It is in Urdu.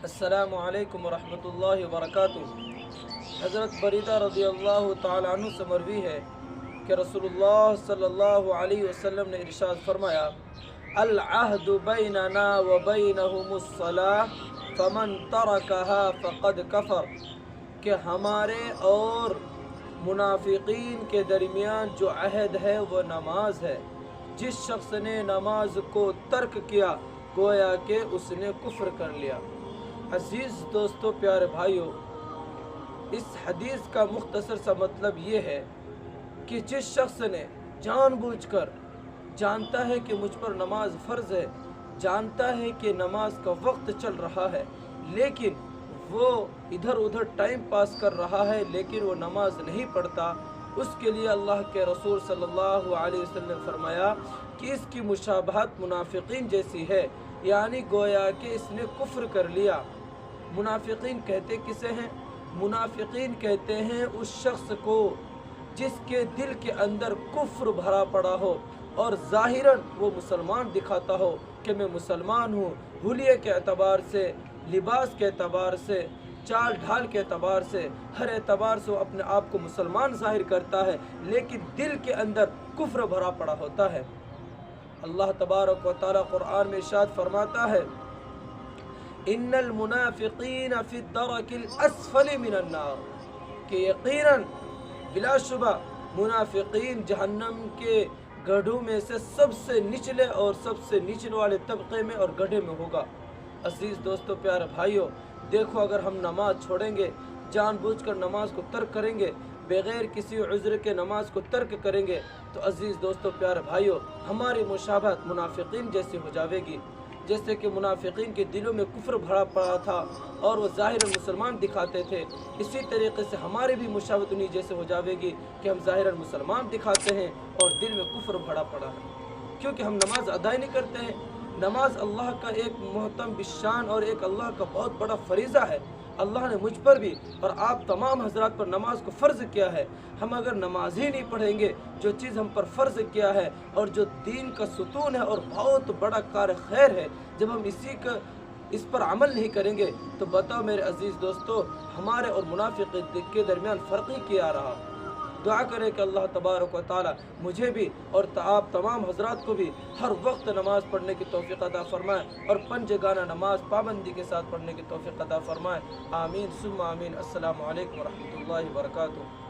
السلام علیکم ورحمۃ اللہ وبرکاتہ۔ حضرت بریدہ رضی اللہ تعالیٰ عنہ سے مروی ہے کہ رسول اللہ صلی اللہ علیہ وسلم نے ارشاد فرمایا، العہد بیننا وبینہم الصلاۃ فمن ترکها فقد کفر، کہ ہمارے اور منافقین کے درمیان جو عہد ہے وہ نماز ہے، جس شخص نے نماز کو ترک کیا گویا کہ اس نے کفر کر لیا۔ عزیز دوستو، پیارے بھائیو، اس حدیث کا مختصر سا مطلب یہ ہے کہ جس شخص نے جان بوجھ کر جانتا ہے کہ مجھ پر نماز فرض ہے، جانتا ہے کہ نماز کا وقت چل رہا ہے، لیکن وہ ادھر ادھر ٹائم پاس کر رہا ہے لیکن وہ نماز نہیں پڑھتا، اس کے لیے اللہ کے رسول صلی اللہ علیہ وسلم نے فرمایا کہ اس کی مشابہت منافقین جیسی ہے، یعنی گویا کہ اس نے کفر کر لیا۔ منافقین کہتے کسے ہیں؟ منافقین کہتے ہیں اس شخص کو جس کے دل کے اندر کفر بھرا پڑا ہو اور ظاہراً وہ مسلمان دکھاتا ہو کہ میں مسلمان ہوں، حلیے کے اعتبار سے، لباس کے اعتبار سے، چال ڈھال کے اعتبار سے، ہر اعتبار سے وہ اپنے آپ کو مسلمان ظاہر کرتا ہے، لیکن دل کے اندر کفر بھرا پڑا ہوتا ہے۔ اللہ تبارک و تعالیٰ قرآن میں ارشاد فرماتا ہے، ان المنافقین فی الدرک الاسفل من النار، کہ یقیناً بلا شبہ منافقین جہنم کے گڑھوں میں سے سب سے نچلے اور سب سے نچلے والے طبقے میں اور گڑھے میں ہوگا۔ عزیز دوستو، پیارے بھائیو، دیکھو اگر ہم نماز چھوڑیں گے، جان بوجھ کر نماز کو ترک کریں گے، بغیر کسی عذر کے نماز کو ترک کریں گے، تو عزیز دوستو، پیارے بھائیو، ہماری مشابہت منافقین جیسی ہو جاوے گی۔ جیسے کہ منافقین کے دلوں میں کفر بھرا پڑا تھا اور وہ ظاہر مسلمان دکھاتے تھے، اسی طریقے سے ہماری بھی مشابہت انہی جیسے ہو جاوے گی کہ ہم ظاہر مسلمان دکھاتے ہیں اور دل میں کفر بھرا پڑا ہے، کیونکہ ہم نماز ادا نہیں کرتے ہیں۔ نماز اللہ کا ایک محترم بالشان اور ایک اللہ کا بہت بڑا فریضہ ہے۔ اللہ نے مجھ پر بھی اور آپ تمام حضرات پر نماز کو فرض کیا ہے۔ ہم اگر نماز ہی نہیں پڑھیں گے، جو چیز ہم پر فرض کیا ہے اور جو دین کا ستون ہے اور بہت بڑا کار خیر ہے، جب ہم اس پر عمل نہیں کریں گے تو بتاؤ میرے عزیز دوستو، ہمارے اور منافق کے درمیان فرق ہی کیا رہا۔ دعا کرے کہ اللہ تبارک و تعالی مجھے بھی اور آپ تمام حضرات کو بھی ہر وقت نماز پڑھنے کی توفیق عطا فرمائے اور پنجگانہ نماز پابندی کے ساتھ پڑھنے کی توفیق عطا فرمائے۔ آمین ثم آمین۔ السلام علیکم ورحمۃ اللہ وبرکاتہ۔